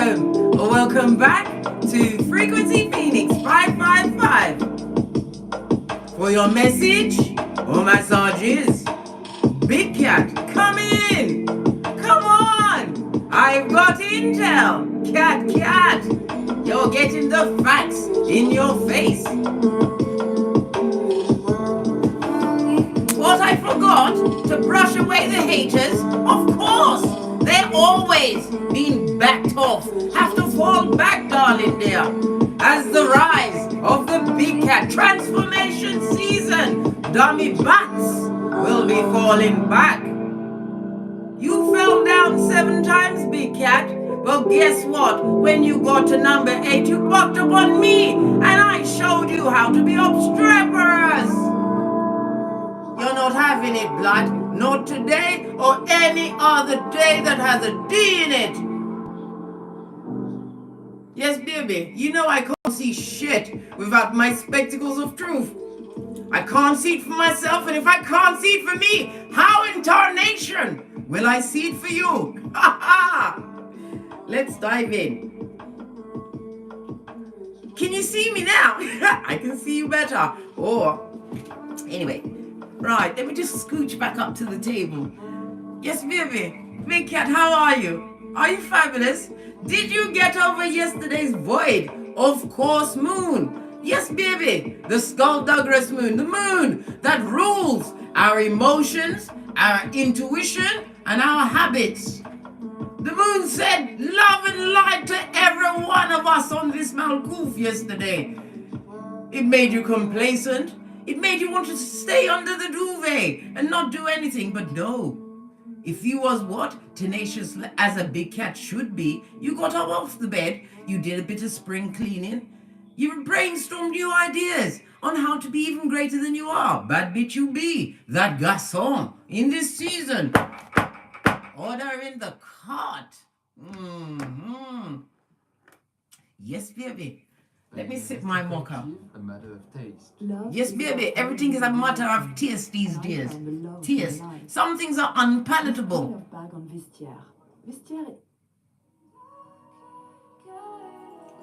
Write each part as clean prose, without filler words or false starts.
Welcome back to Frequency Phoenix 555. For your message or massages, Big Cat, come in. Come on. I've got intel. Cat. You're getting the facts in your face. What I forgot to brush away the haters, of course. They're always being backed off. Have to fall back, darling dear. As the rise of the Big Cat transformation season, dummy bats will be falling back. You fell down 7 times, Big Cat. Well, guess what? When you got to number 8, you bucked up on me, and I showed you how to be obstreperous. You're not having it, blood. Not today or any other day that has a D in it. Yes, baby, you know I can't see shit without my spectacles of truth. I can't see it for myself, and if I can't see it for me, how in tarnation will I see it for you? Ha ha! Let's dive in. Can you see me now? I can see you better. Anyway. Right, let me just scooch back up to the table. Yes, baby. Big Cat, how are you? Are you fabulous? Did you get over yesterday's void? Of course, moon. Yes, baby. The Skullduggerous moon. The moon that rules our emotions, our intuition, and our habits. The moon said love and light to every one of us on this Malkuth yesterday. It made you complacent. It made you want to stay under the duvet and not do anything, but no. If you was what? Tenacious as a big cat should be, you got up off the bed, you did a bit of spring cleaning, you brainstormed new ideas on how to be even greater than you are. Bad bitch you be, that garçon in this season. Order in the cart. Yes, baby. Let me sip my mocha. A matter of taste. Yes, baby, everything is a matter of taste these days. Taste. Some things are unpalatable.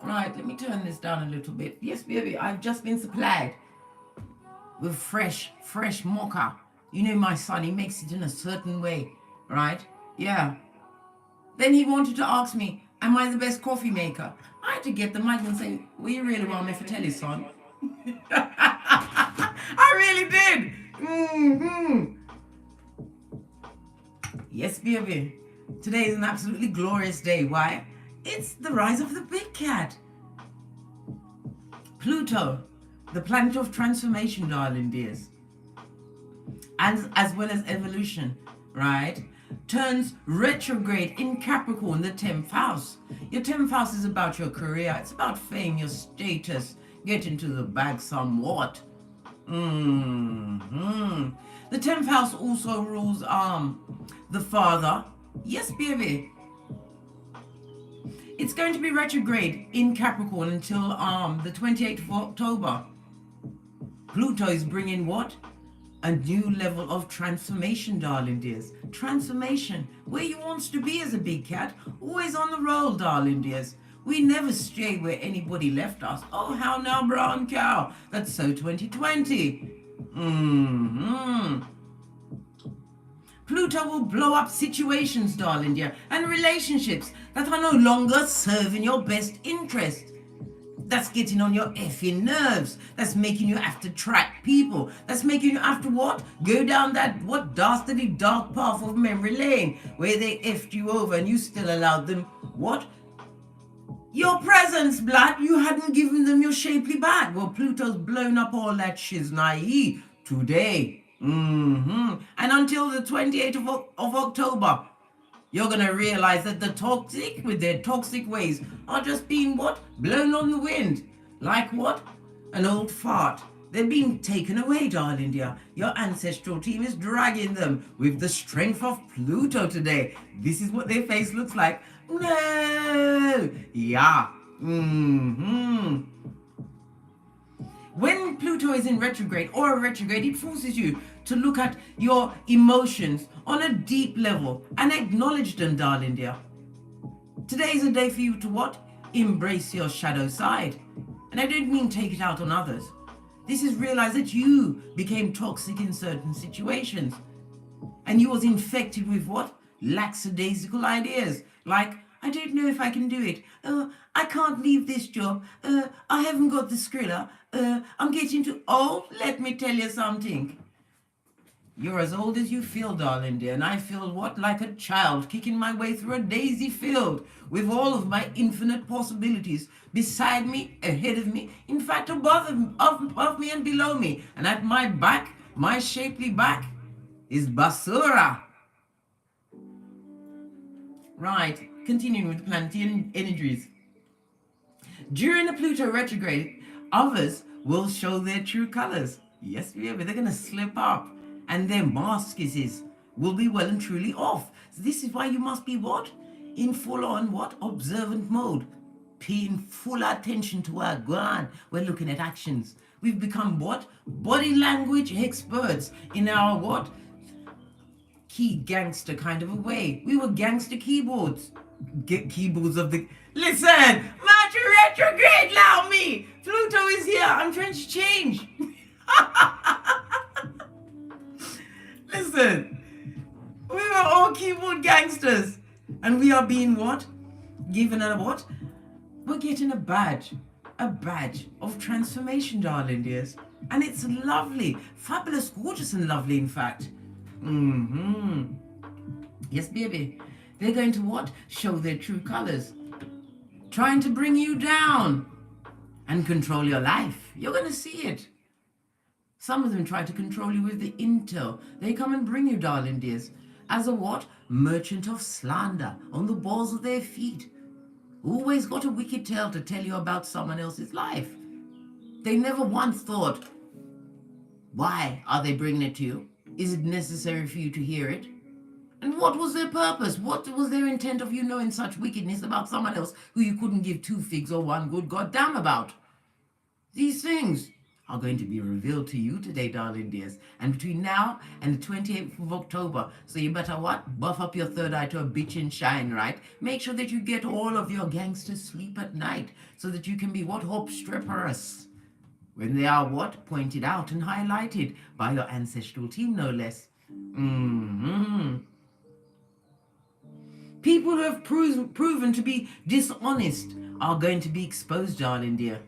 Right, let me turn this down a little bit. Yes, baby, I've just been supplied with fresh mocha. You know my son, he makes it in a certain way, right? Yeah. Then he wanted to ask me, am I the best coffee maker? I had to get the mic and say, well, you really want me to tell you, son? I really did. Yes, baby. Today is an absolutely glorious day. Why? It's the rise of the Big Cat. Pluto, the planet of transformation, darling dears. And as well as evolution, right? Turns retrograde in Capricorn, the 10th house. Your 10th house is about your career. It's about fame, your status, get into the bag somewhat. The 10th house also rules the father. Yes, baby. It's going to be retrograde in Capricorn until the 28th of October. Pluto is bringing what? A new level of transformation, darling dears. Transformation. Where you wants to be as a big cat. Always on the roll, darling dears. We never stray where anybody left us. Oh, how now, brown cow. That's so 2020. Pluto will blow up situations, darling dear, and relationships that are no longer serving your best interest. That's getting on your effing nerves. That's making you have to track people. That's making you have to what? Go down that what dastardly dark path of memory lane where they effed you over and you still allowed them what? Your presence, blood. You hadn't given them your shapely bag. Well, Pluto's blown up all that shiznai today. And until the 28th of October, you're going to realize that the toxic with their toxic ways are just being what? Blown on the wind. Like what? An old fart. They're being taken away, darling dear. Your ancestral team is dragging them with the strength of Pluto today. This is what their face looks like. No. Yeah. When Pluto is in retrograde or a retrograde, it forces you to look at your emotions on a deep level and acknowledge them, darling dear. Today is a day for you to what? Embrace your shadow side. And I don't mean take it out on others. This is realize that you became toxic in certain situations. And you was infected with what? Lackadaisical ideas. Like, I don't know if I can do it. I can't leave this job. I haven't got the skrilla. I'm getting too old. Let me tell you something. You're as old as you feel, darling dear, and I feel what? Like a child kicking my way through a daisy field with all of my infinite possibilities beside me, ahead of me, in fact above me and below me. And at my back, my shapely back, is Basura. Right, continuing with the planetary energies. During the Pluto retrograde, others will show their true colors. Yes, they're going to slip up. And their masks will be well and truly off. So this is why you must be what? In full on what? Observant mode. Paying full attention to our ground. We're looking at actions. We've become what? Body language experts in our what? Key gangster kind of a way. We were gangster keyboards. Keyboards of the... Listen! Mercury retrograde, allow me! Pluto is here. I'm trying to change. Listen, we were all keyboard gangsters, and we are being what? Given a what? We're getting a badge of transformation, darling dears, and it's lovely, fabulous, gorgeous, and lovely. In fact, yes, baby, they're going to what? Show their true colors, trying to bring you down and control your life. You're going to see it. Some of them try to control you with the intel. They come and bring you, darling dears, as a what? Merchant of slander on the balls of their feet. Always got a wicked tale to tell you about someone else's life. They never once thought, why are they bringing it to you? Is it necessary for you to hear it? And what was their purpose? What was their intent of you knowing such wickedness about someone else who you couldn't give 2 figs or 1 good goddamn about? These things are going to be revealed to you today, darling dears. And between now and the 28th of October, so you better what? Buff up your third eye to a bitch and shine, right? Make sure that you get all of your gangsters sleep at night so that you can be what? Obstreperous. When they are what? Pointed out and highlighted by your ancestral team, no less. People who have proven to be dishonest are going to be exposed, darling dear.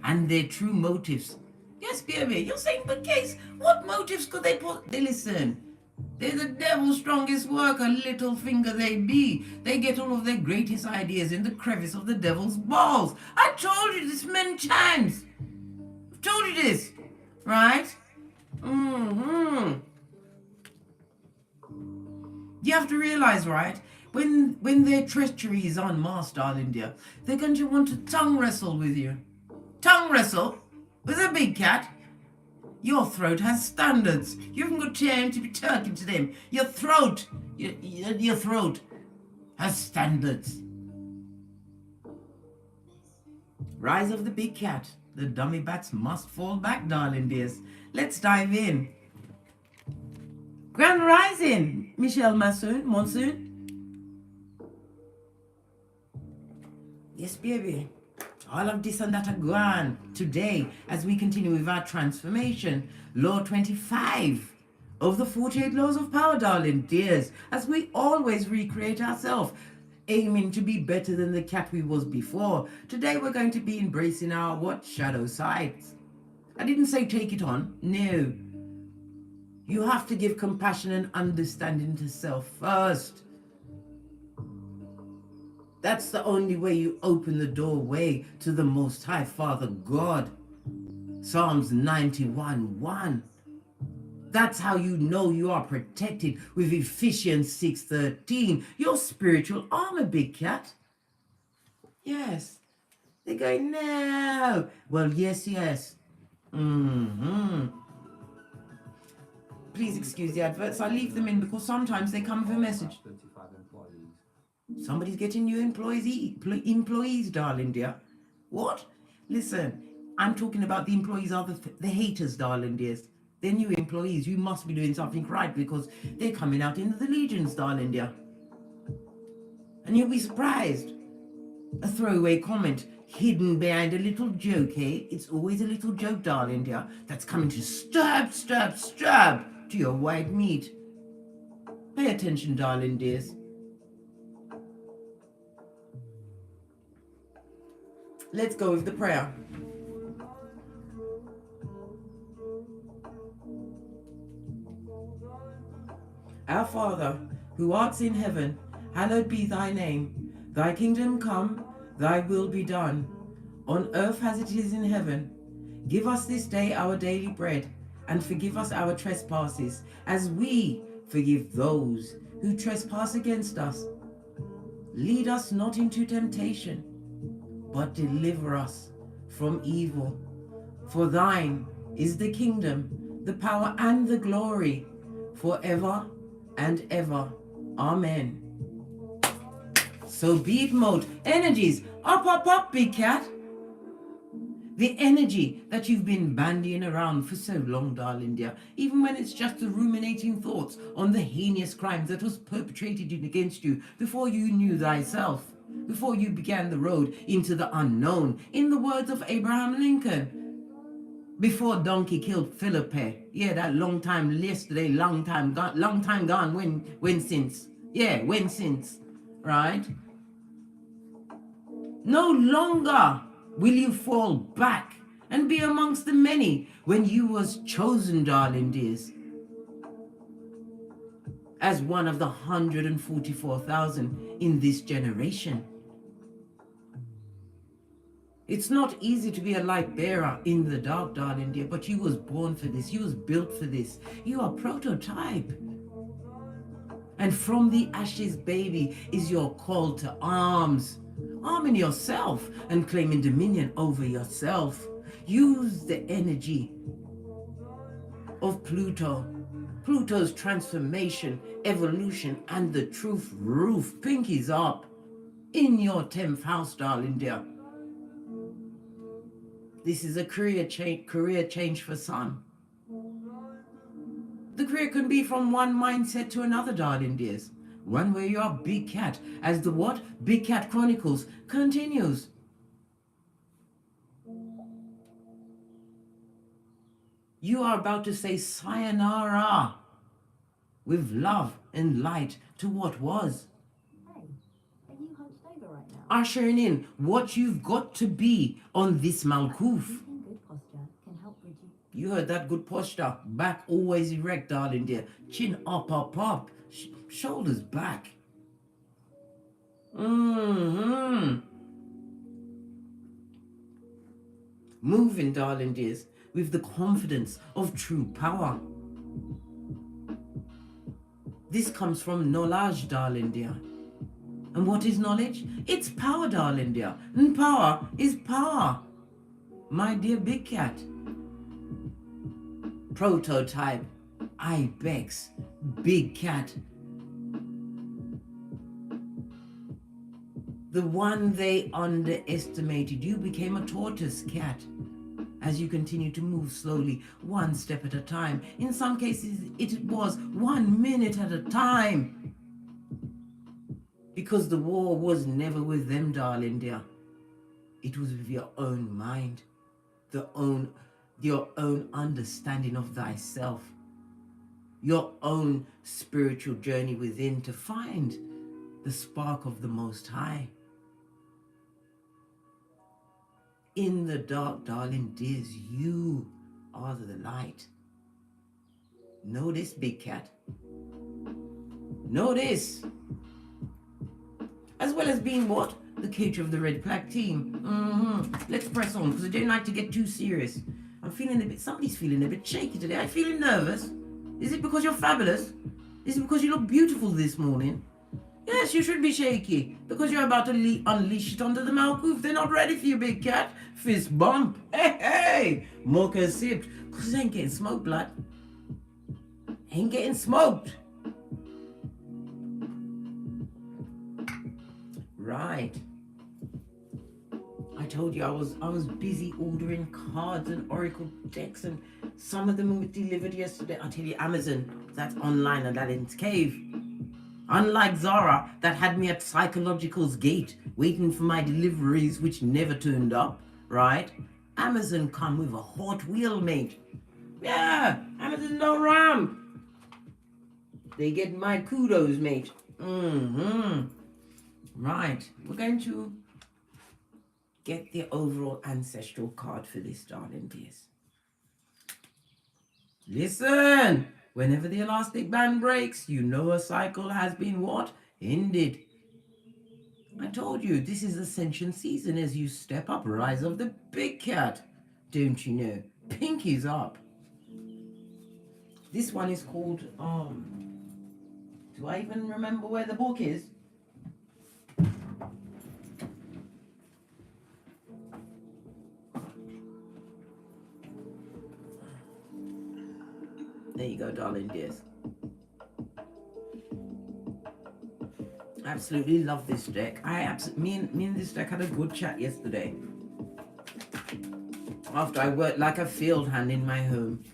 And their true motives. Yes, baby, you're saying, but Case, what motives could they put? They listen. They're the devil's strongest worker, little finger they be. They get all of their greatest ideas in the crevice of the devil's balls. I told you this many times. I've told you this, right? You have to realize, right? When their treachery is unmasked, darling dear, they're going to want to tongue wrestle with you. Tongue wrestle with a big cat. Your throat has standards. You haven't got time to be talking to them. Your throat has standards. Rise of the big cat. The dummy bats must fall back, darling dears. Let's dive in. Grand Rising, Michelle Monsoon. Yes, baby. All of this and that are gone today as we continue with our transformation. Law 25 of the 48 laws of power, darling dears, as we always recreate ourselves, aiming to be better than the cat we was before. Today we're going to be embracing our what? Shadow sides. I didn't say take it on. No. You have to give compassion and understanding to self first. That's the only way you open the doorway to the Most High Father God. Psalms 91:1. That's how you know you are protected with Ephesians 6:13. Your spiritual armor, big cat. Yes. They're going, no. Well, yes. Please excuse the adverts. I leave them in because sometimes they come with a message. Somebody's getting new employees, darling dear. What? Listen, I'm talking about the employees are the haters, darling dears. They're new employees. You must be doing something right because they're coming out into the legions, darling dear. And you'll be surprised. A throwaway comment hidden behind a little joke, eh? It's always a little joke, darling dear, that's coming to stab to your white meat. Pay attention, darling dears. Let's go with the prayer. Our Father, who art in heaven, hallowed be thy name. Thy kingdom come, thy will be done, on earth as it is in heaven. Give us this day our daily bread, and forgive us our trespasses, as we forgive those who trespass against us. Lead us not into temptation, but deliver us from evil. For thine is the kingdom, the power, and the glory, forever and ever. Amen. So be it mode. Energies, up, big cat. The energy that you've been bandying around for so long, darling dear, even when it's just the ruminating thoughts on the heinous crimes that was perpetrated against you before you knew thyself, before you began the road into the unknown, in the words of Abraham Lincoln, before donkey killed Philippe. Yeah, that long time yesterday, long time gone, when since. Yeah, when since, right? No longer will you fall back and be amongst the many when you was chosen, darling dears, as one of the 144,000 in this generation. It's not easy to be a light bearer in the dark, darling dear, but you was born for this. You was built for this. You are prototype. And from the ashes, baby, is your call to arms. Arming yourself and claiming dominion over yourself. Use the energy of Pluto. Pluto's transformation, evolution, and the truth roof. Pinkies up in your 10th house, darling dear. This is a career change for some. The career can be from one mindset to another, darling dears. One where you are big cat, as the what? Big Cat Chronicles continues. You are about to say sayonara with love and light to what was. Hey, are you hunched over right now? Ushering in what you've got to be on this Malkuth. Keeping good posture can help reduce. You heard that, good posture. Back always erect, darling dear. Chin up. Shoulders back. Moving, darling dears, with the confidence of true power. This comes from knowledge, darling dear. And what is knowledge? It's power, darling dear. And power is power. My dear big cat. Prototype, ibex, big cat. The one they underestimated. You became a tortoise cat as you continue to move slowly, one step at a time. In some cases, it was 1 minute at a time. Because the war was never with them, darling dear. It was with your own mind, your own understanding of thyself, your own spiritual journey within to find the spark of the Most High. In the dark, darling dears, you are the light. Know this, big cat. Know this. As well as being what? The coach of the red flag team. Let's press on, because I don't like to get too serious. I'm feeling somebody's feeling a bit shaky today. Are you feeling nervous? Is it because you're fabulous? Is it because you look beautiful this morning? Yes, you should be shaky, because you're about to unleash it onto the Malkuth. They're not ready for you, big cat. Fist bump. Hey! Mocha sipped, because it ain't getting smoked, blood. Ain't getting smoked. Right. I told you I was busy ordering cards and oracle decks, and some of them were delivered yesterday. I tell you, Amazon, that's online and that in cave. Unlike Zara, that had me at Psychological's gate, waiting for my deliveries, which never turned up, right? Amazon come with a hot wheel, mate. Yeah, Amazon no ram. They get my kudos, mate. Right, we're going to get the overall ancestral card for this, darling dears. Listen, whenever the elastic band breaks, you know a cycle has been what? Ended. I told you, this is ascension season as you step up, rise of the big cat. Don't you know? Pinky's up. This one is called, do I even remember where the book is? There you go, darling dears. Absolutely love this deck. Me and this deck had a good chat yesterday. After I worked like a field hand in my home.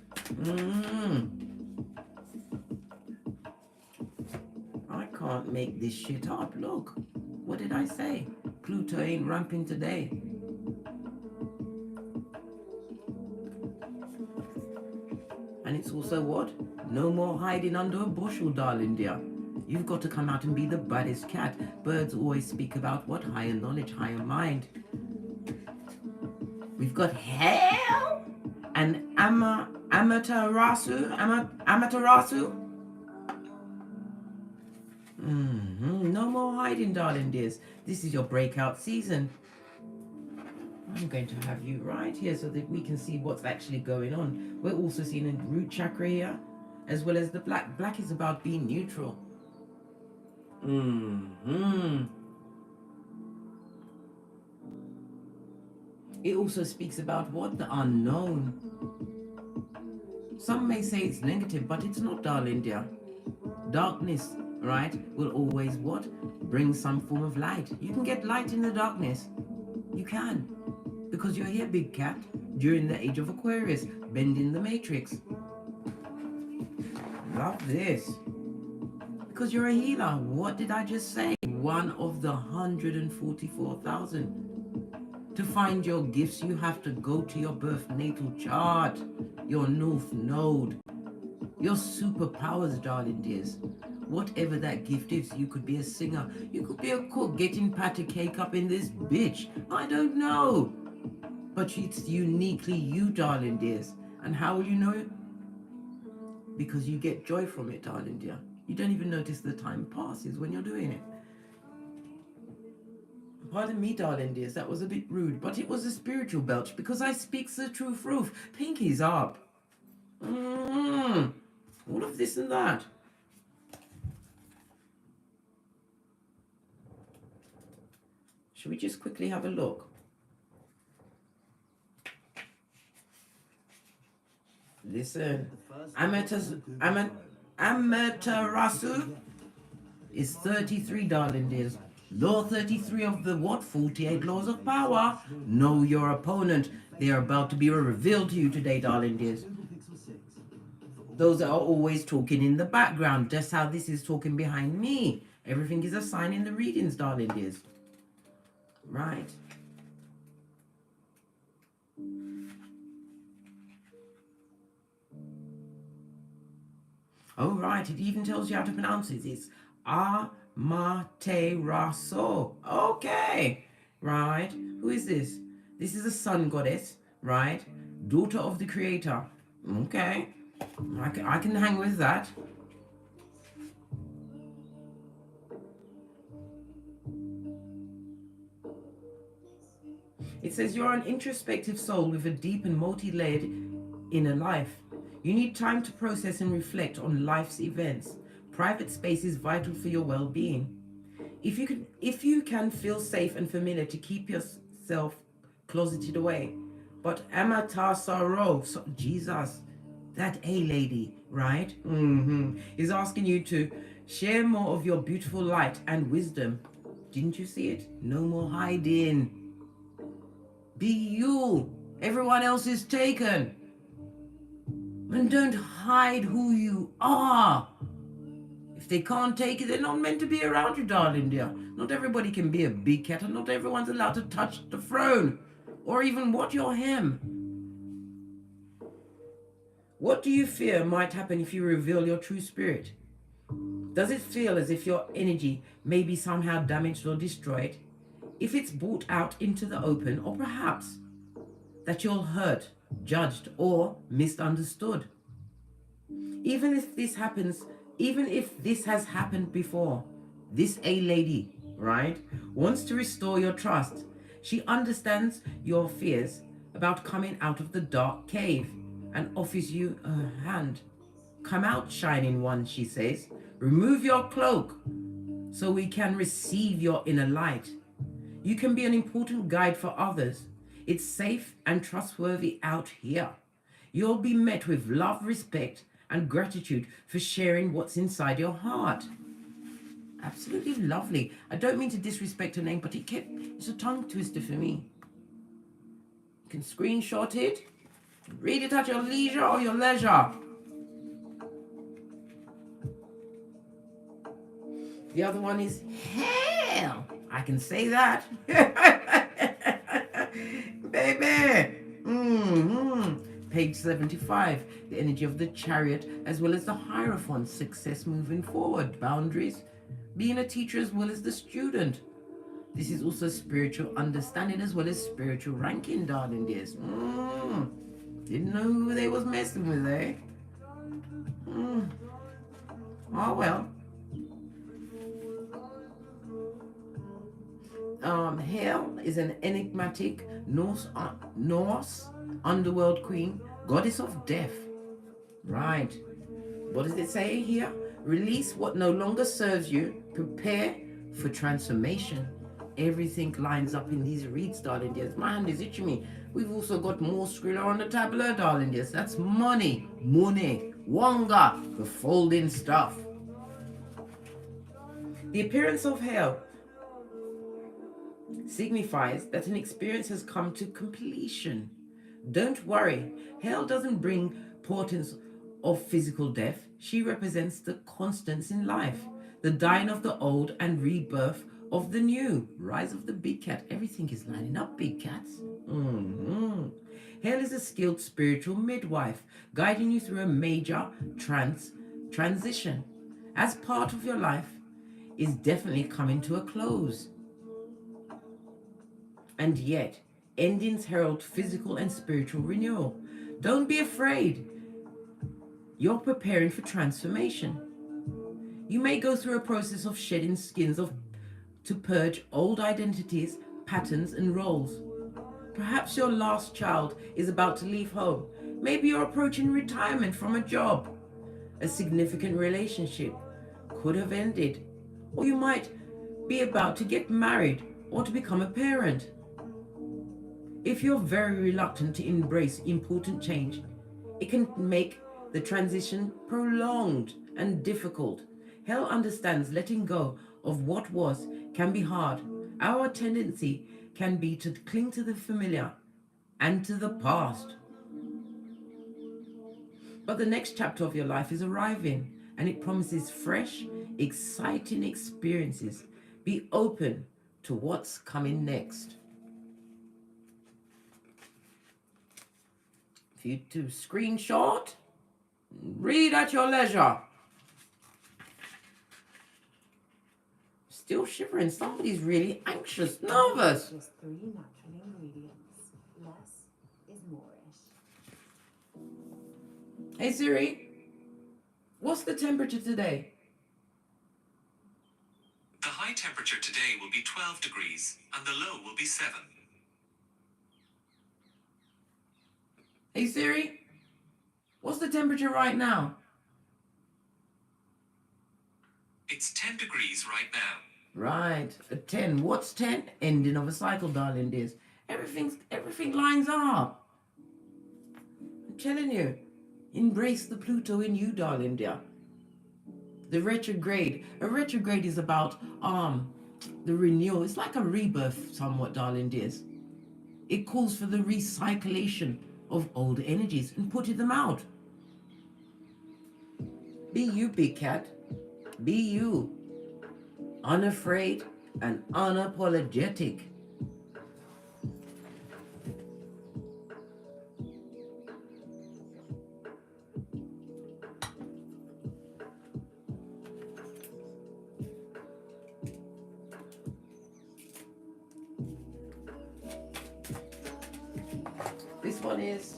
I can't make this shit up. Look, what did I say? Pluto ain't ramping today. And it's also what? No more hiding under a bushel, darling dear. You've got to come out and be the baddest cat. Birds always speak about what? Higher knowledge, higher mind. We've got hell and Amaterasu. No more hiding, darling dears. This is your breakout season. I'm going to have you right here so that we can see what's actually going on. We're also seeing a root chakra here, as well as the black. Black is about being neutral. It also speaks about what? The unknown. Some may say it's negative, but it's not, darling dear. Darkness, right, will always what? Bring some form of light. You can get light in the darkness. You can. Because you're here, big cat, during the age of Aquarius, bending the matrix. Love this. Because you're a healer. What did I just say? One of the 144,000. To find your gifts, you have to go to your birth natal chart, your north node, your superpowers, darling dears. Whatever that gift is, you could be a singer, you could be a cook, getting patty cake up in this bitch. I don't know. But it's uniquely you, darling dears. And how will you know it? Because you get joy from it, darling dear. You don't even notice the time passes when you're doing it. Pardon me, darling dears, that was a bit rude, but it was a spiritual belch because I speak the truth. Pinky's up. All of this and that. Should we just quickly have a look? Listen, Amaterasu is 33, darling dears. Law 33 of the what? 48 laws of power. Know your opponent. They are about to be revealed to you today, darling dears. Those that are always talking in the background, just how this is talking behind me. Everything is a sign in the readings, darling dears. Right. Oh, right. It even tells you how to pronounce it. It's Amaterasu. Okay. Right. Who is this? This is a sun goddess, right? Daughter of the creator. Okay. I can hang with that. It says you're an introspective soul with a deep and multi-layered inner life. You need time to process and reflect on life's events. Private space is vital for your well-being. If you can feel safe and familiar to keep yourself closeted away. But Amaterasu, Jesus, that A lady, right? Is asking you to share more of your beautiful light and wisdom. Didn't you see it? No more hiding. Be you. Everyone else is taken. And don't hide who you are. If If they can't take it, they're not meant to be around you, darling dear. Not everybody can be a big cat, and not everyone's allowed to touch the throne or even watch your hem. What do you fear might happen if you reveal your true spirit? Does it feel as if your energy may be somehow damaged or destroyed? If it's brought out into the open, or perhaps that you're hurt, judged, or misunderstood? Even if this has happened before, this A lady, right, wants to restore your trust. She understands your fears about coming out of the dark cave and offers you a hand. Come out, shining one, she says. Remove your cloak so we can receive your inner light. You can be an important guide for others. It's safe and trustworthy out here. You'll be met with love, respect, and gratitude for sharing what's inside your heart. Absolutely lovely. I don't mean to disrespect her name, but it's a tongue twister for me. You can screenshot it, read it at your leisure or your leisure. The other one is hell. I can say that. Baby. Page 75. The energy of the Chariot as well as the Hierophant. Success moving forward. Boundaries. Being a teacher as well as the student. This is also spiritual understanding as well as spiritual ranking, darling dears. Didn't know who they was messing with, eh? Oh well. Hel is an enigmatic Norse underworld queen, goddess of death. Right. What does it say here? Release what no longer serves you. Prepare for transformation. Everything lines up in these reads, darling dears. My hand is itching me. We've also got more Skrilla on the tableau, darling dears. That's money, wonga, the folding stuff. The appearance of hell signifies that an experience has come to completion. Don't worry, hell doesn't bring portents of physical death. She represents the constants in life, the dying of the old and rebirth of the new. Rise of the big cat. Everything is lining up, big cats. Hell is a skilled spiritual midwife, guiding you through a major transition. As part of your life is definitely coming to a close. And yet, endings herald physical and spiritual renewal. Don't be afraid. You're preparing for transformation. You may go through a process of shedding skins to purge old identities, patterns, and roles. Perhaps your last child is about to leave home. Maybe you're approaching retirement from a job. A significant relationship could have ended. Or you might be about to get married or to become a parent. If you're very reluctant to embrace important change, it can make the transition prolonged and difficult. Hell understands letting go of what was can be hard. Our tendency can be to cling to the familiar and to the past. But the next chapter of your life is arriving, and it promises fresh, exciting experiences. Be open to what's coming next. For you to screenshot, read at your leisure. Still shivering. Somebody's really anxious, nervous. Just 3 natural ingredients. Less is more-ish. Hey Siri, what's the temperature today? The high temperature today will be 12 degrees and the low will be 7. Hey Siri, what's the temperature right now? It's 10 degrees right now. Right, a 10. What's 10? Ending of a cycle, darling dears. Everything lines up. I'm telling you, embrace the Pluto in you, darling dear. The retrograde. A retrograde is about the renewal. It's like a rebirth somewhat, darling dears. It calls for the recyclation of old energies and putting them out. Be you, big cat. Be you. Unafraid and unapologetic. This one is,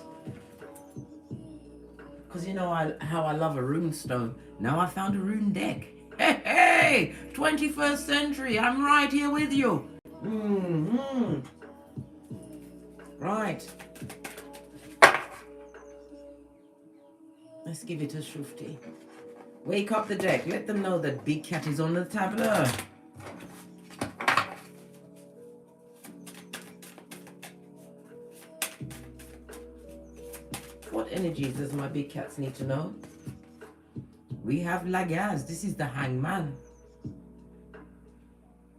because you know how I love a rune stone. Now I found a rune deck. Hey, hey, 21st century, I'm right here with you. Right. Let's give it a shufti. Wake up the deck. Let them know that Big Cat is on the tableau. What energies does my big cats need to know? We have Lagaz. This is the hangman.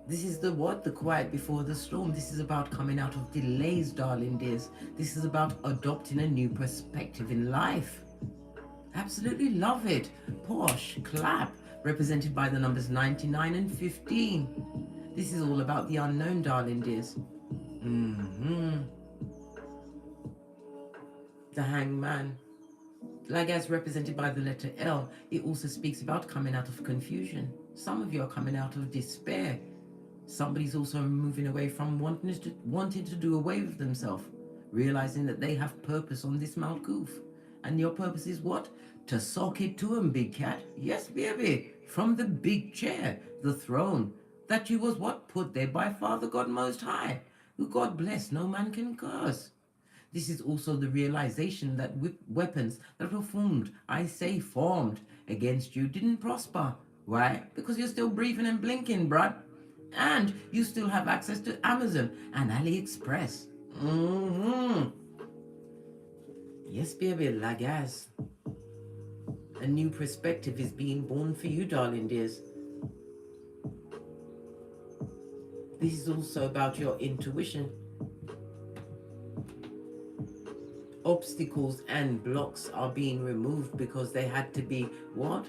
This is the what? The quiet before the storm. This is about coming out of delays, darling dears. This is about adopting a new perspective in life. Absolutely love it. Posh, clap, represented by the numbers 99 and 15. This is all about the unknown, darling dears. The hangman. Like as represented by the letter L, it also speaks about coming out of confusion. Some of you are coming out of despair. Somebody's also moving away from wanting to do away with themselves, realizing that they have purpose on this Malkuth. And your purpose is what? To sock it to 'em, big cat. Yes, baby. From the big chair, the throne, that you was what? Put there by Father God Most High, who God bless, no man can curse. This is also the realization that weapons that were formed, I say formed, against you didn't prosper. Why? Because you're still breathing and blinking, bruh. And you still have access to Amazon and AliExpress. Yes, baby, Lagaz. A new perspective is being born for you, darling dears. This is also about your intuition. Obstacles and blocks are being removed because they had to be what?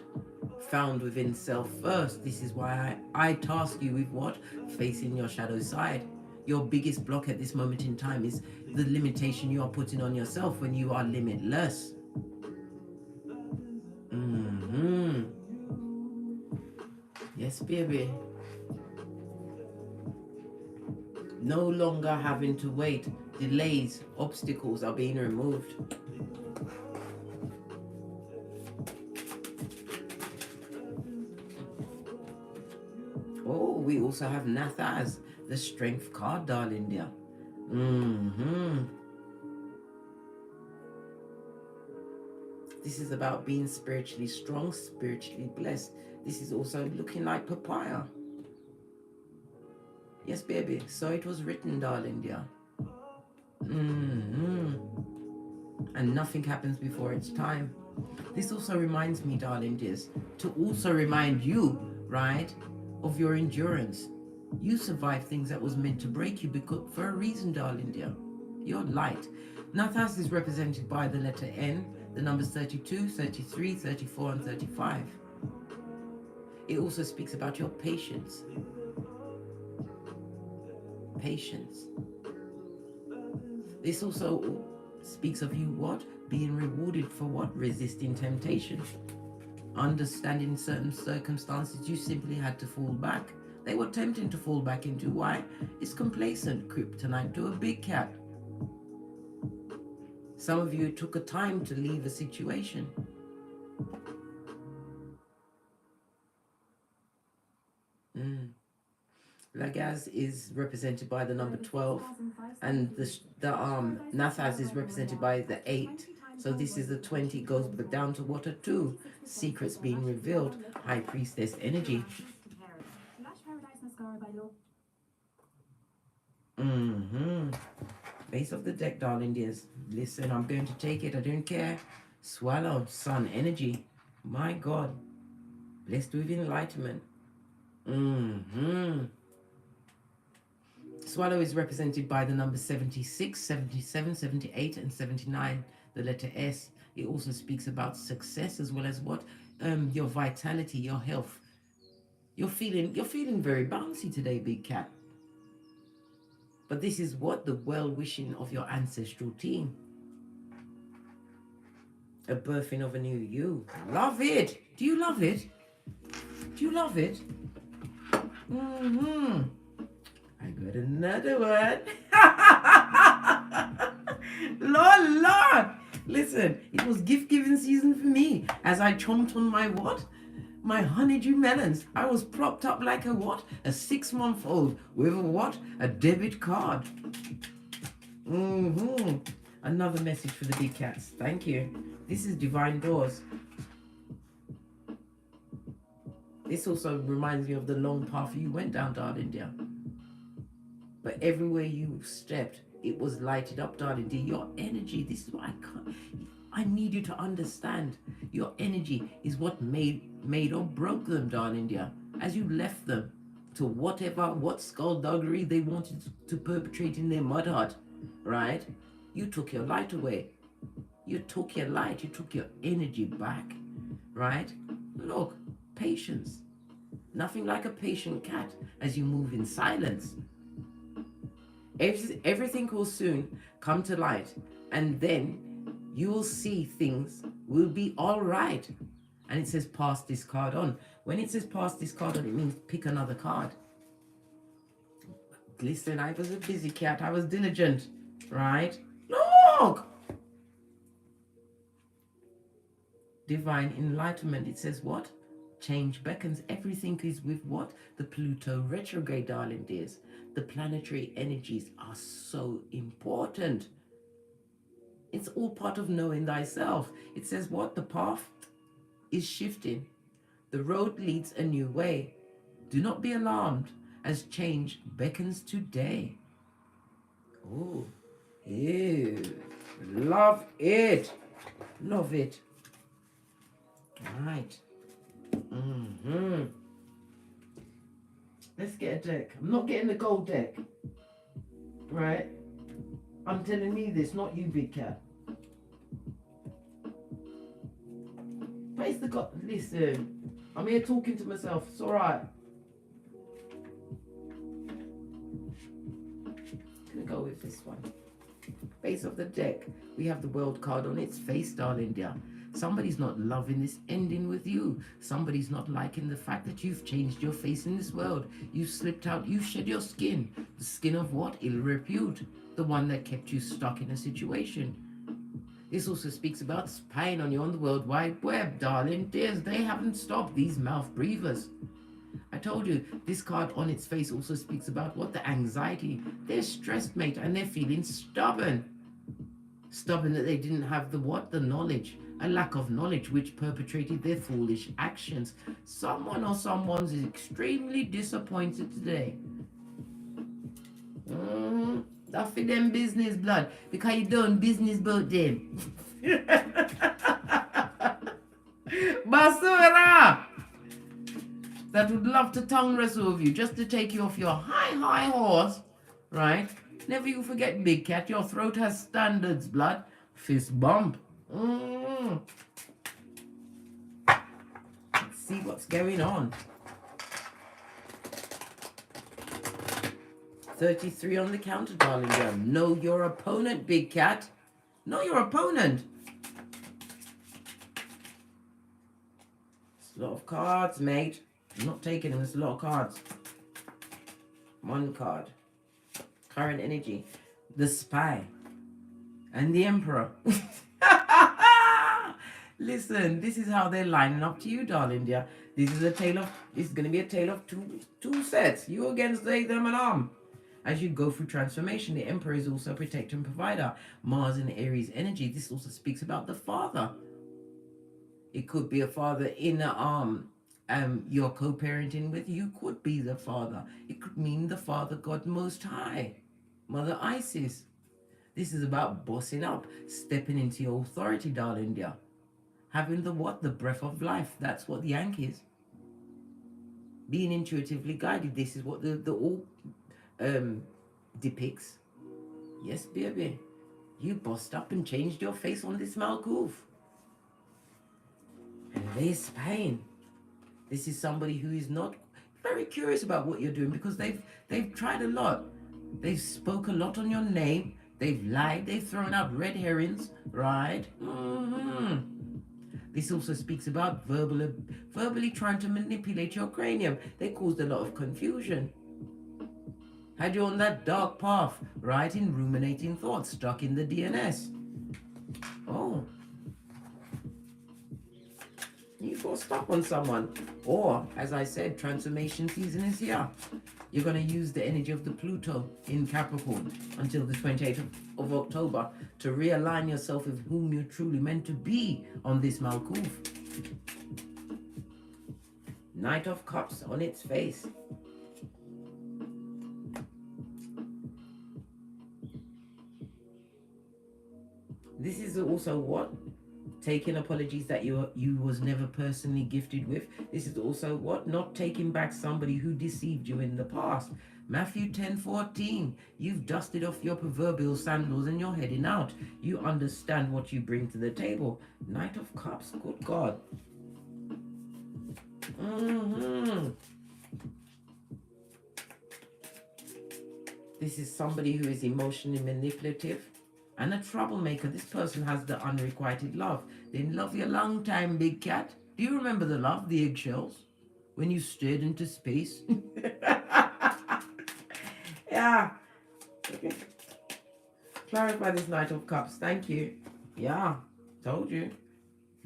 Found within self first. This is why I task you with what? Facing your shadow side. Your biggest block at this moment in time is the limitation you are putting on yourself when you are limitless. Yes, baby. No longer having to wait. Delays, obstacles are being removed. Oh, we also have Nathaz, the strength card, darling dear. This is about being spiritually strong, spiritually blessed. This is also looking like papaya. Yes, baby. So it was written, darling dear. And nothing happens before its time. This also reminds me, darling dears, to also remind you, right, of your endurance. You survived things that was meant to break you because for a reason, darling dear. You're light. Nathas is represented by the letter N, the numbers 32, 33, 34, and 35. It also speaks about your patience. Patience. This also speaks of you what? Being rewarded for what? Resisting temptation. Understanding certain circumstances, you simply had to fall back. They were tempting to fall back into why? It's complacent, kryptonite to a big cat. Some of you took a time to leave a situation. Lagaz is represented by the number 12, and the Nathaz is represented by the 8. So this is the 20, goes down to what? A 2. Secrets being revealed. High Priestess energy. Base of the deck, darling dears. Listen, I'm going to take it. I don't care. Swallow, sun energy. My God. Blessed with enlightenment. Swallow is represented by the numbers 76, 77, 78, and 79. The letter S. It also speaks about success as well as what? Your vitality, your health. You're feeling very bouncy today, big cat. But this is what the well-wishing of your ancestral team. A birthing of a new you. Love it. Do you love it? Do you love it? Mm-hmm. I got another one. Lord. Listen, it was gift-giving season for me as I chomped on my what? My honeydew melons. I was propped up like a what? A 6-month-old with a what? A debit card. Mm-hmm. Another message for the big cats. Thank you. This is Divine Doors. This also reminds me of the long path you went down, darling dear. But everywhere you stepped, it was lighted up, darling dear. Your energy, this is what I need you to understand. Your energy is what made or broke them, darling dear. As you left them to what skullduggery they wanted to perpetrate in their mud hut, right? You took your light away. You took your light, you took your energy back, right? Look, patience. Nothing like a patient cat as you move in silence. Everything will soon come to light, and then you will see things will be all right. And it says pass this card on. When it says pass this card on, it means pick another card. Listen, I was a busy cat. I was diligent, right? Look! Divine enlightenment. It says what? Change beckons. Everything is with what? The Pluto retrograde, darling dears. The planetary energies are so important. It's all part of knowing thyself. It says what? The path is shifting. The road leads a new way. Do not be alarmed as change beckons today. Oh, ew. Love it. Love it. All right. Mm-hmm. Let's get a deck. I'm not getting the gold deck. Right? I'm telling you this, not you, big cat. Place the god. Listen, I'm here talking to myself. It's all right. Gonna go with this one. Base of the deck. We have the world card on its face, darling dear. Somebody's not loving this ending with you. Somebody's not liking the fact that you've changed your face in this world. You've slipped out. You've shed your skin. The skin of what? Ill repute. The one that kept you stuck in a situation. This also speaks about spying on you on the World Wide Web, darling dears. They haven't stopped, these mouth breathers. I told you, this card on its face also speaks about what? The anxiety. They're stressed, mate, and they're feeling stubborn. Stubborn that they didn't have the what? The knowledge. A lack of knowledge which perpetrated their foolish actions. Someone or someone's extremely disappointed today. That's for them business, blood. Because you done business about them. Basura! That would love to tongue wrestle with you just to take you off your high horse, right? Never you forget, big cat, your throat has standards, blood. Fist bump. Let's see what's going on. 33 on the counter, darling girl. Know your opponent, big cat. Know your opponent. It's a lot of cards, mate. I'm not taking them. It's a lot of cards. One card. Current energy. The Spy. And the Emperor. Listen, this is how they're lining up to you, darling dear. This is going to be a tale of two sets. You against they, them, and arm. As you go through transformation, the Emperor is also a protector and provider. Mars and Aries energy. This also speaks about the father. It could be a father in you're co-parenting with. You could be the father. It could mean the Father God Most High, Mother Isis. This is about bossing up, stepping into your authority, darling dear. Having the what? The breath of life. That's what the Yank is. Being intuitively guided. This is what the all depicts. Yes, baby. You bossed up and changed your face on this Malkuf. And this pain. This is somebody who is not very curious about what you're doing because they've tried a lot. They've spoke a lot on your name. They've lied. They've thrown out red herrings, right? This also speaks about verbally trying to manipulate your cranium. They caused a lot of confusion. Had you on that dark path, right, in ruminating thoughts, stuck in the DNS. Oh. You got stuck on someone. Or, as I said, transformation season is here. You're going to use the energy of the Pluto in Capricorn until the 28th of October to realign yourself with whom you're truly meant to be on this Malkuth. Knight of Cups on its face. This is also what? Taking apologies that you was never personally gifted with. This is also what? Not taking back somebody who deceived you in the past. Matthew 10:14. You've dusted off your proverbial sandals and you're heading out. You understand what you bring to the table. Knight of Cups. Good God. This is somebody who is emotionally manipulative and a troublemaker. This person has the unrequited love. They love you a long time, big cat. Do you remember the love, the eggshells? When you stared into space? Yeah. Okay. Clarify this Knight of Cups. Thank you. Yeah. Told you.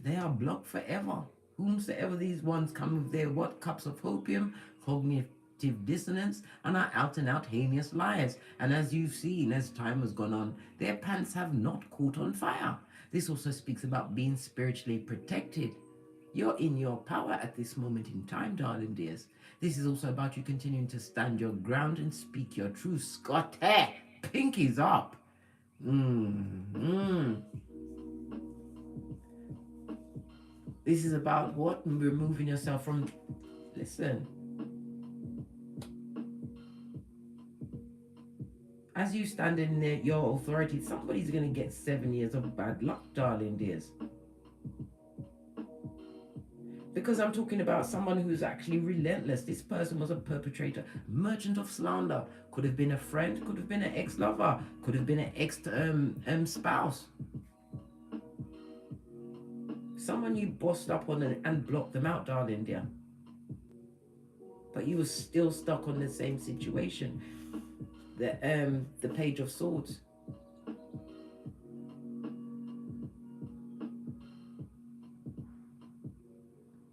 They are blocked forever. Whomsoever these ones come with their what? Cups of opium, cognitive dissonance, and are out and out heinous liars. And as you've seen, as time has gone on, their pants have not caught on fire. This also speaks about being spiritually protected. You're in your power at this moment in time, darling dears. This is also about you continuing to stand your ground and speak your truth. Scott, hey, pinkies up. This is about what? Removing yourself from... Listen. As you stand in your authority, somebody's going to get 7 years of bad luck, darling dears. Because I'm talking about someone who's actually relentless. This person was a perpetrator, merchant of slander. Could have been a friend, could have been an ex-lover, could have been an ex-spouse. Someone you bossed up on and blocked them out, darling dear. But you were still stuck on the same situation. The Page of Swords.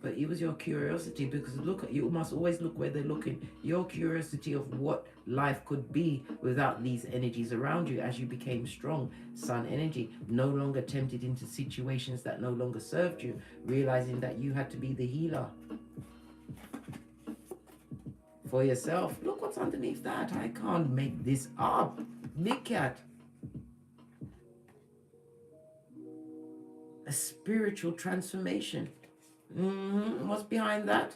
But it was your curiosity, because you must always look where they're looking. Your curiosity of what life could be without these energies around you as you became strong. Sun energy, no longer tempted into situations that no longer served you, realizing that you had to be the healer for yourself. Look what's underneath that. I can't make this up. Big cat. A spiritual transformation. What's behind that?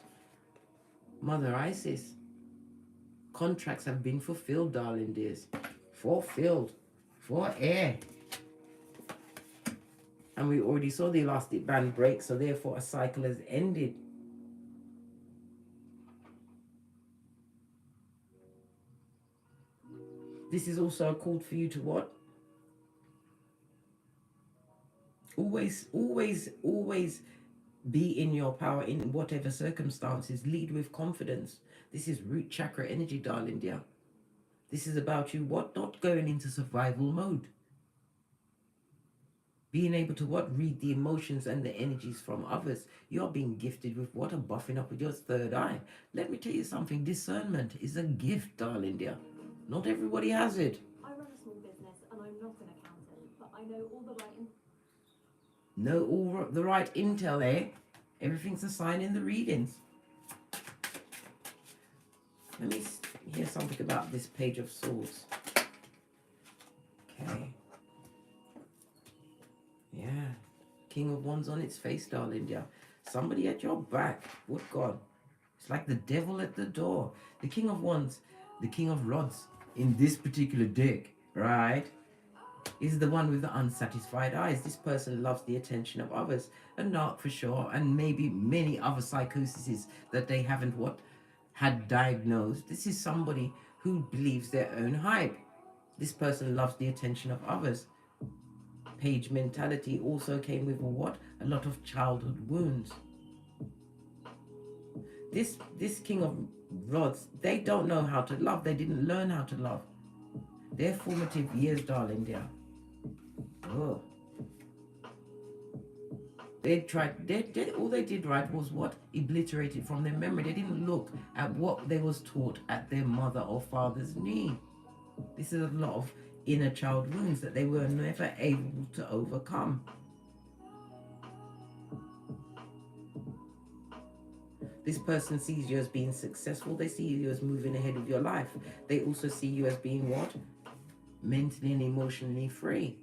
Mother Isis. Contracts have been fulfilled, darling dears. Fulfilled. For air. And we already saw the elastic band break, so therefore a cycle has ended. This is also a call for you to what? Always be in your power in whatever circumstances. Lead with confidence. This is root chakra energy, darling dear. This is about you what? Not going into survival mode. Being able to what? Read the emotions and the energies from others. You're being gifted with what? A buffing up with your third eye. Let me tell you something. Discernment is a gift, darling dear. Not everybody has it. I run a small business and I'm not an accountant, but I know all the right... Know all the right intel, eh? Everything's a sign in the readings. Let me hear something about this Page of Swords. Okay. Yeah. King of Wands on its face, darling dear. Somebody at your back. Good God. It's like the devil at the door. The King of Wands, the King of Rods in this particular deck, right, is the one with the unsatisfied eyes. This person loves the attention of others, a narc for sure, and maybe many other psychoses that they haven't what had diagnosed. This is somebody who believes their own hype. This person loves the attention of others. Page mentality also came with a what? A lot of childhood wounds. This King of Rods, they don't know how to love. They didn't learn how to love. Their formative years, darling dear. Oh. They tried, all they did right was what? Obliterate it from their memory. They didn't look at what they was taught at their mother or father's knee. This is a lot of inner child wounds that they were never able to overcome. This person sees you as being successful. They see you as moving ahead of your life. They also see you as being what? Mentally and emotionally free.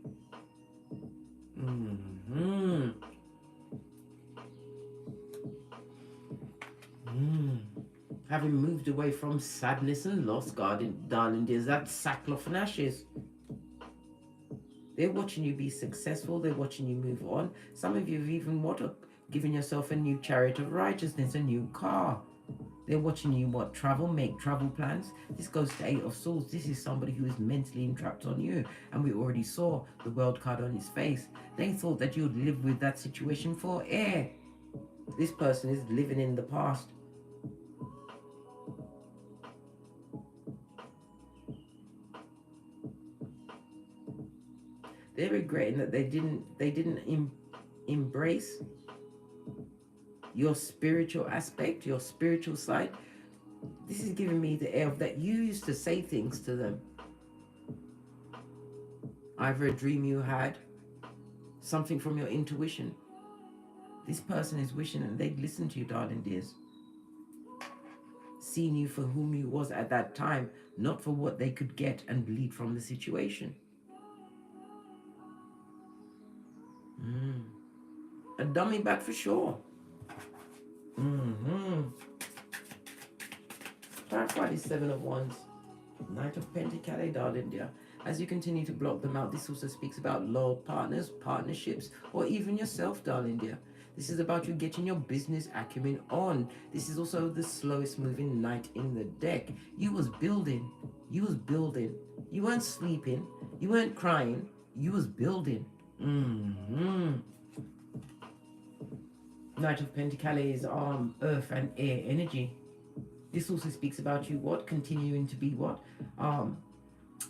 Having moved away from sadness and loss, darling dears, that's sackcloth and ashes. They're watching you be successful. They're watching you move on. Some of you have even given yourself a new chariot of righteousness, a new car. They're watching you make travel plans. This goes to Eight of Swords. This is somebody who is mentally entrapped on you. And we already saw the World card on his face. They thought that you would live with that situation for air. This person is living in the past. They're regretting that they didn't embrace your spiritual aspect, your spiritual side. This is giving me the air of that you used to say things to them. Either a dream you had, something from your intuition. This person is wishing that they'd listen to you, darling dears. Seeing you for whom you was at that time, not for what they could get and bleed from the situation. A dummy back for sure. Clarify the Seven of Wands. Knight of Pentacles, darling dear. As you continue to block them out, this also speaks about loyal partners, partnerships, or even yourself, darling dear. This is about you getting your business acumen on. This is also the slowest moving knight in the deck. You was building. You was building. You weren't sleeping. You weren't crying. You was building. Knight of Pentacles is earth and air energy. This also speaks about you continuing to be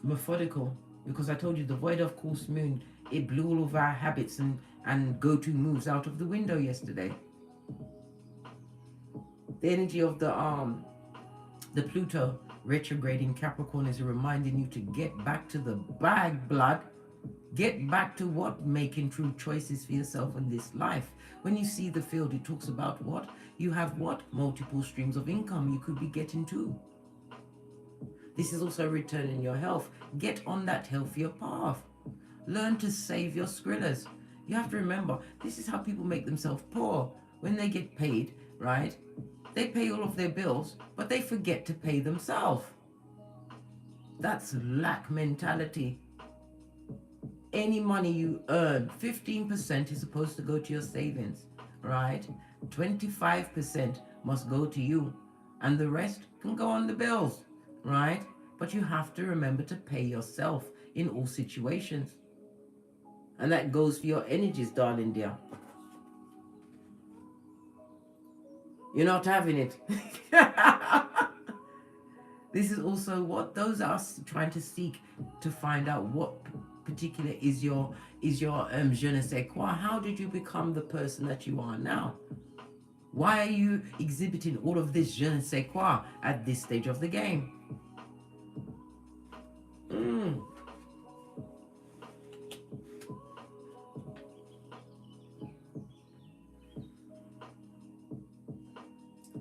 methodical, because I told you the void of course moon, it blew all of our habits and go-to moves out of the window yesterday. The energy of the Pluto retrograde in Capricorn is reminding you to get back to the bag, blood. Get back to making true choices for yourself in this life. When you see the field, it talks about you have multiple streams of income you could be getting to. This is also returning your health. Get on that healthier path. Learn to save your skrillers. You have to remember, this is how people make themselves poor. When they get paid, right? They pay all of their bills, but they forget to pay themselves. That's lack mentality. Any money you earn, 15% is supposed to go to your savings, right? 25% must go to you, and the rest can go on the bills, right? But you have to remember to pay yourself in all situations. And that goes for your energies, darling dear. You're not having it. This is also those are trying to seek to find out what particular is your je ne sais quoi. How did you become the person that you are now? Why are you exhibiting all of this je ne sais quoi at this stage of the game?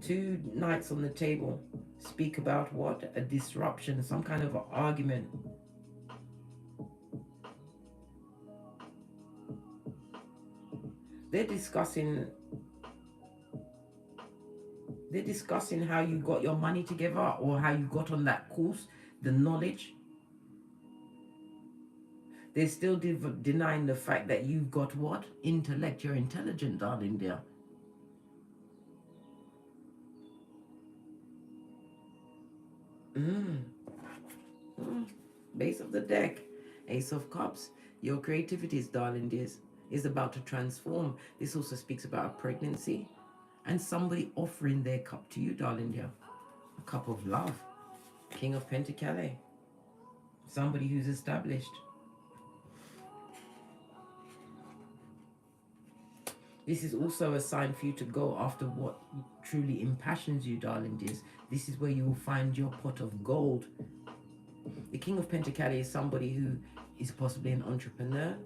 Two knights on the table speak about a disruption, some kind of an argument. They're discussing how you got your money together, or how you got on that course, the knowledge. They're still denying the fact that you've got intellect. You're intelligent, darling dear. Mm. Mm. Base of the deck, Ace of Cups. Your creativity, darling dears, is about to transform. This also speaks about a pregnancy and somebody offering their cup to you, darling dear. A cup of love. King of Pentacles. Somebody who's established. This is also a sign for you to go after what truly impassions you, darling dears. This is where you will find your pot of gold. The King of Pentacles is somebody who is possibly an entrepreneur.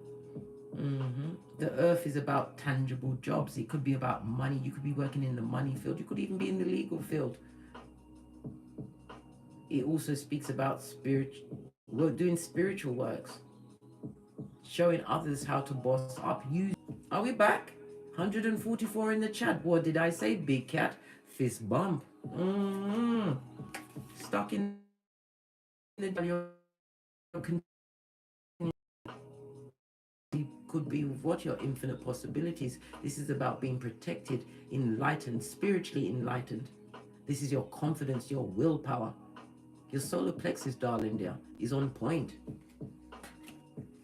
The earth is about tangible jobs. It could be about money. You could be working in the money field. You could even be in the legal field. It also speaks about doing spiritual works, showing others how to boss up. Are we back? 144 in the chat. What did I say? Big cat, fist bump. Stuck in the could be with what your infinite possibilities. This is about being protected, enlightened, spiritually enlightened. This is your confidence, your willpower. Your solar plexus, darling dear, is on point.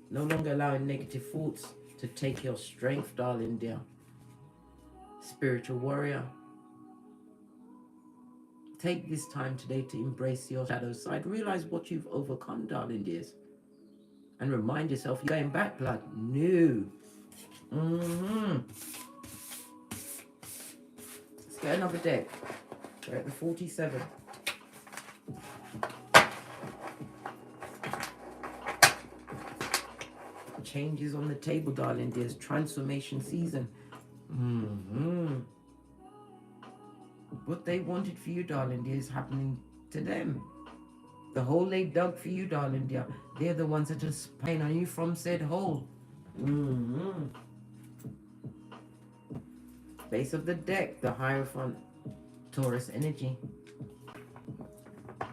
No longer allowing negative thoughts to take your strength, darling dear. Spiritual warrior. Take this time today to embrace your shadow side. Realize what you've overcome, darling dears. And remind yourself you're going back, blood. No. Let's get another deck. We're at the 47. Changes on the table, darling dears. Transformation season. What they wanted for you, darling dear, is happening to them. The hole they dug for you, darling dear, they're the ones that are spying on you from said hole. Base of the deck, the Hierophant, Taurus energy.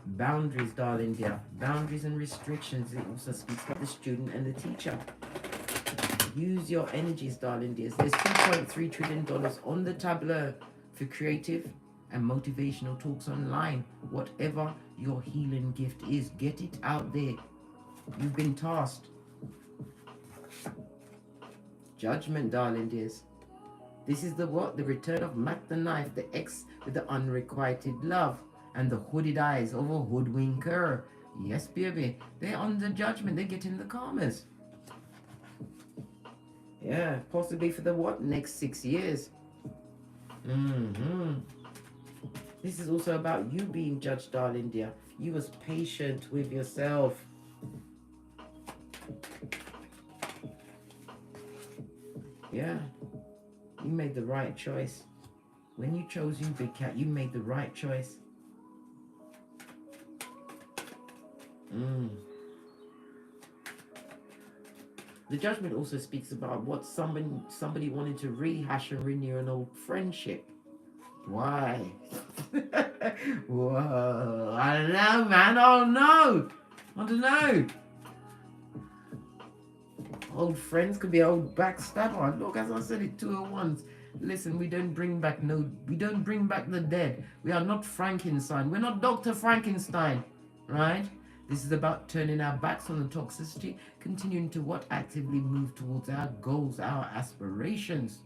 Boundaries, darling dear. Boundaries and restrictions. It also speaks about the student and the teacher. Use your energies, darling dears. There's $2.3 trillion on the tableau for creative and motivational talks online. Whatever your healing gift is, get it out there. You've been tasked. Judgment, darling dears. This is the what? The return of Mac the Knife, the ex with the unrequited love and the hooded eyes of a hoodwinker. Yes, baby. They're on the judgment. They're getting the karmas. Yeah, possibly for the what? Next 6 years. This is also about you being judged, darling dear. You was patient with yourself. Yeah. You made the right choice. When you chose you, big cat, you made the right choice. The judgment also speaks about what somebody wanted to rehash and renew an old friendship. Why? Whoa, I don't know, man. Oh no, I don't know. Old friends could be old backstabber. Look, as I said, it 201s. Listen, we don't bring back the dead. We are not Frankenstein. We're not Dr. Frankenstein, right? This is about turning our backs on the toxicity, continuing to what? Actively move towards our goals, our aspirations.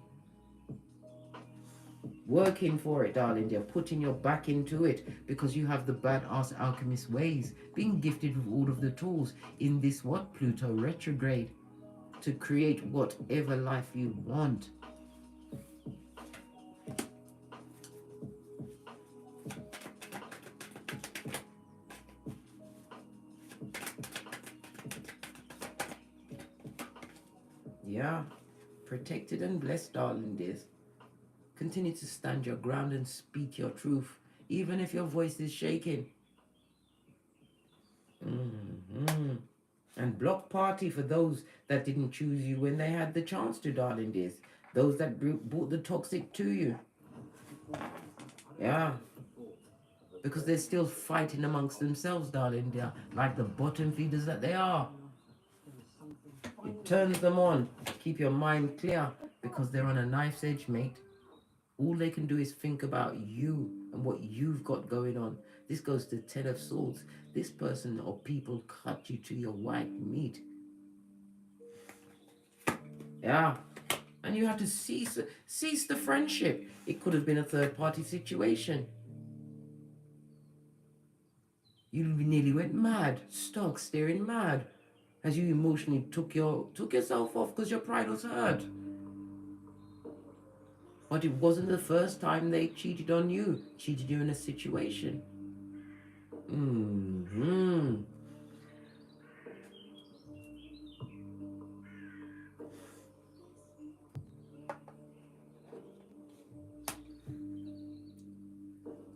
Working for it, darling dear, putting your back into it because you have the badass alchemist ways, being gifted with all of the tools in this what? Pluto retrograde to create whatever life you want. Yeah, protected and blessed, darling dears. Continue to stand your ground and speak your truth, even if your voice is shaking. And block party for those that didn't choose you when they had the chance to, darling dears. Those that brought the toxic to you. Yeah. Because they're still fighting amongst themselves, darling dear, like the bottom feeders that they are. It turns them on. Keep your mind clear because they're on a knife's edge, mate. All they can do is think about you and what you've got going on. This goes to Ten of Swords. This person or people cut you to your white meat. Yeah. And you have to cease the friendship. It could have been a third-party situation. You nearly went mad, stuck, staring mad, as you emotionally took yourself off because your pride was hurt. But it wasn't the first time they cheated on you, cheated you in a situation.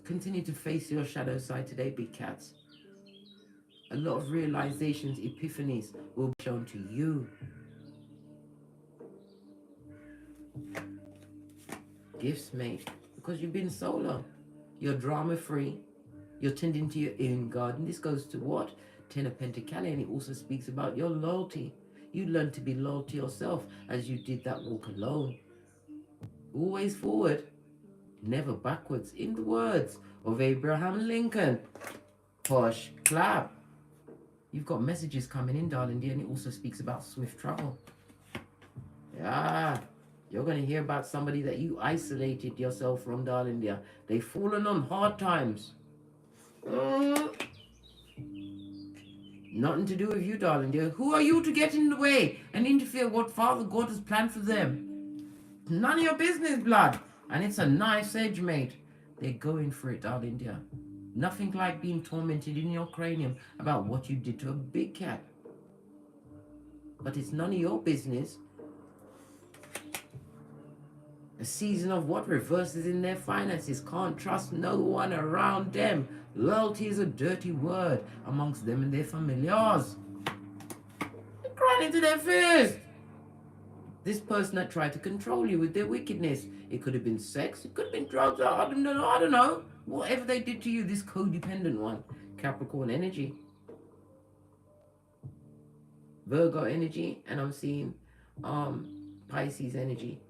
Continue to face your shadow side today, big cats. A lot of realizations, epiphanies will be shown to you. Gifts, mate, because you've been so long. You're drama free. You're tending to your own garden. This goes to what? Ten of Pentacles, and it also speaks about your loyalty. You learn to be loyal to yourself as you did that walk alone. Always forward, never backwards. In the words of Abraham Lincoln, push, clap. You've got messages coming in, darling dear, and it also speaks about swift travel. Yeah. You're going to hear about somebody that you isolated yourself from, darling dear. They've fallen on hard times. Nothing to do with you, darling dear. Who are you to get in the way and interfere what Father God has planned for them? None of your business, blood. And it's a nice edge, mate. They're going for it, darling dear. Nothing like being tormented in your cranium about what you did to a big cat. But it's none of your business. A season of what reverses in their finances. Can't trust no one around them. Loyalty is a dirty word amongst them and their familiars. They're crying into their fist. This person that tried to control you with their wickedness. It could have been sex. It could have been drugs. I don't know. Whatever they did to you, this codependent one. Capricorn energy. Virgo energy. And I'm seeing Pisces energy.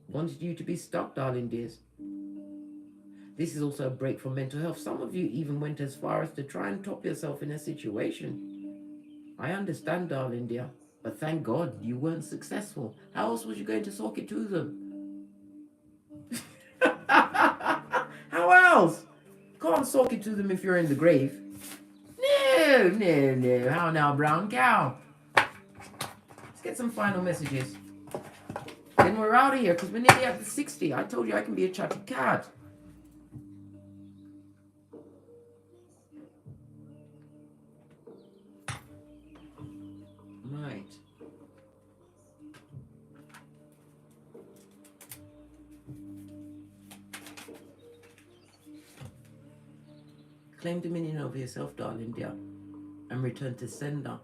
Wanted you to be stuck, darling dears. This is also a break from mental health. Some of you even went as far as to try and top yourself in a situation. I understand, darling dear, but thank God you weren't successful. How else was you going to sock it to them? How else? Can't sock it to them if you're in the grave. No. How now, brown cow? Let's get some final messages. Then we're out of here because we're nearly at the 60. I told you I can be a chatty cat. Right. Claim dominion over yourself, darling dear, and return to sender.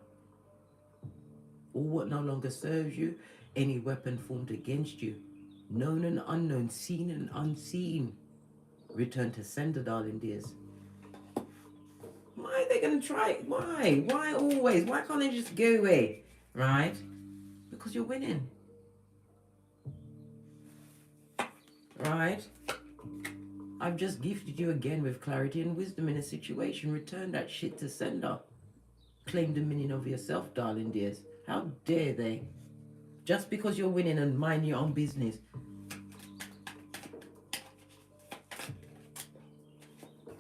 All what no longer serves you, any weapon formed against you, known and unknown, seen and unseen, return to sender, darling dears. Why are they going to try? Why? Why always? Why can't they just go away? Right? Because you're winning. Right? I've just gifted you again with clarity and wisdom in a situation. Return that shit to sender. Claim dominion over yourself, darling dears. How dare they? Just because you're winning and mind your own business.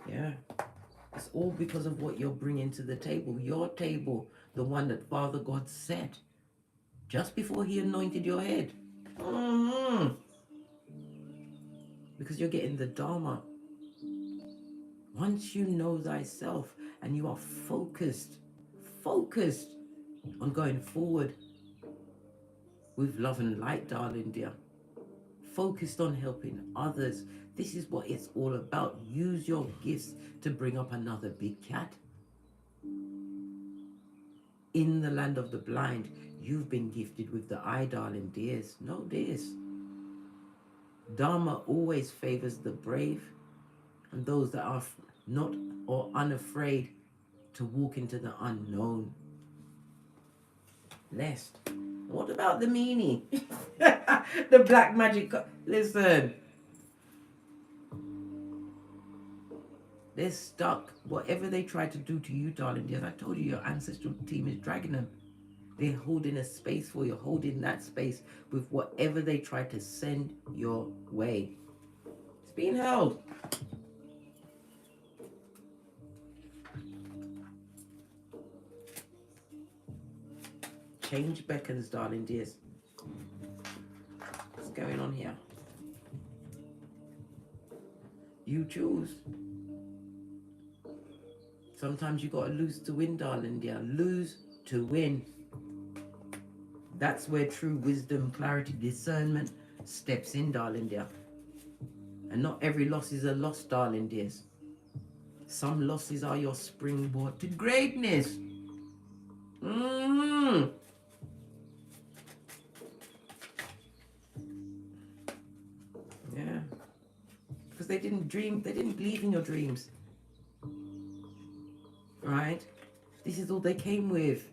Yeah. It's all because of what you're bringing to the table. Your table, the one that Father God set just before he anointed your head. Because you're getting the Dharma. Once you know thyself and you are focused on going forward with love and light, darling dear. Focused on helping others. This is what it's all about. Use your gifts to bring up another big cat. In the land of the blind, you've been gifted with the eye, darling dears. Know this. Dharma always favors the brave and those that are not or unafraid to walk into the unknown. Blessed. What about the meanie? The black magic. Listen. They're stuck. Whatever they try to do to you, darling dears, I told you your ancestral team is dragging them. They're holding a space for you, holding that space with whatever they try to send your way. It's being held. Change beckons, darling dears. What's going on here? You choose. Sometimes you got to lose to win, darling dear. Lose to win. That's where true wisdom, clarity, discernment steps in, darling dear. And not every loss is a loss, darling dears. Some losses are your springboard to greatness. Yeah. Because they didn't dream, they didn't believe in your dreams. Right? This is all they came with.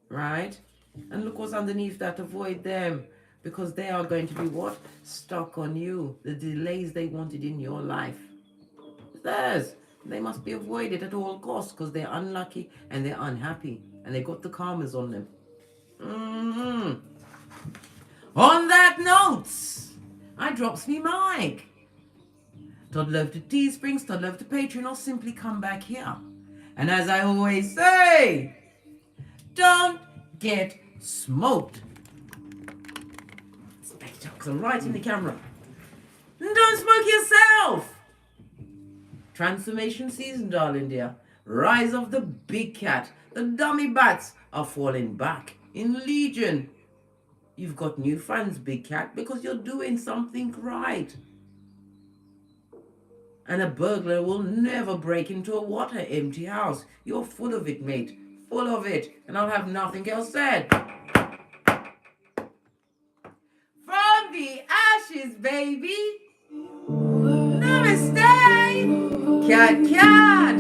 Right? And look what's underneath that. Avoid them. Because they are going to be what? Stuck on you. The delays they wanted in your life. Theirs. They must be avoided at all costs because they're unlucky and they're unhappy. And they got the karmas on them. On that note, I drops me mic. Toddler over to Teesprings, toddler over to Patreon, or simply come back here. And as I always say, don't get smoked. It's better because I'm right in the camera. And don't smoke yourself. Transformation season, darling dear. Rise of the big cat. The dummy bats are falling back in legion. You've got new fans, big cat, because you're doing something right. And a burglar will never break into a water empty house. You're full of it, mate. Full of it. And I'll have nothing else said. From the ashes, baby. Namaste. Cat, cat.